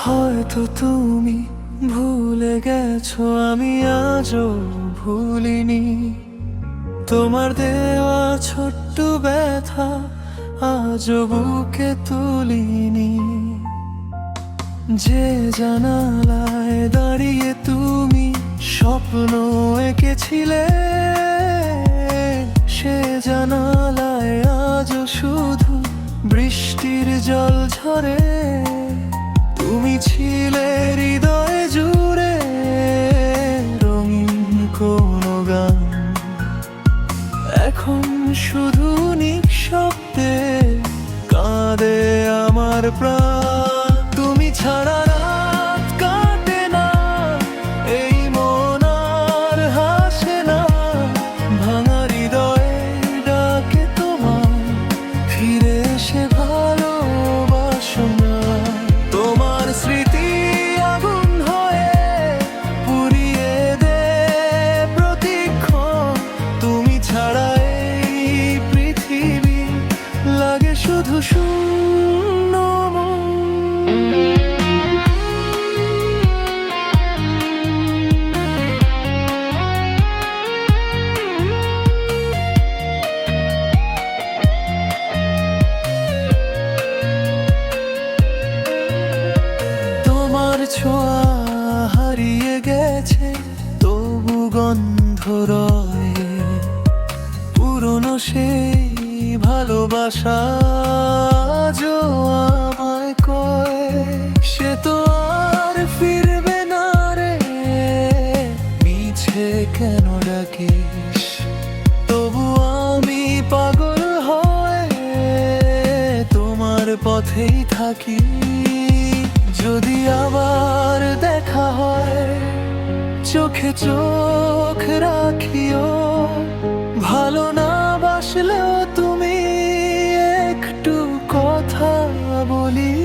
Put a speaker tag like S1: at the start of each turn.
S1: হয়তো তুমি ভুলে গেছো, আমি আজও ভুলিনি। তোমার দেওয়া ছোট্ট ব্যথা আজও বুকে তুলিনি। যে জানালায় দাঁড়িয়ে তুমি স্বপ্ন এঁকেছিলে, সে জানালায় আজও শুধু বৃষ্টির জল ঝরে। তুমি ছিলে হৃদয় জুড়ে রঙিন কোনো গান, এখন শুধু নিঃশব্দে কাঁদে আমার প্রাণ। তুমি ছাড়া রাত কাটে না, এই মন আর হাসে না। ভাঙা হৃদয়ে ডাকে তোমার, ফিরে এসে ভালোবাসো না। তোমার স্মৃতি আগুন হয়ে পুড়িয়ে দে প্রতিক্ষণ। তুমি ছাড়া এই পৃথিবী লাগে শুধু শূন্য মন। তোমার ছোঁয়া হারিয়ে গেছে, তবু গন্ধ রয়ে পুরনো সেই ভালোবাসা আজও আমায় কয়। সে তো আর ফিরবে না রে, মিছে কেন ডাকিস? তবু আমি পাগল হয়ে তোমার পথেই থাকি। যদি আবার দেখা হয়, চোখে চোখ রাখিও। ভালো না বাসলেও তুমি একটু কথা বলি।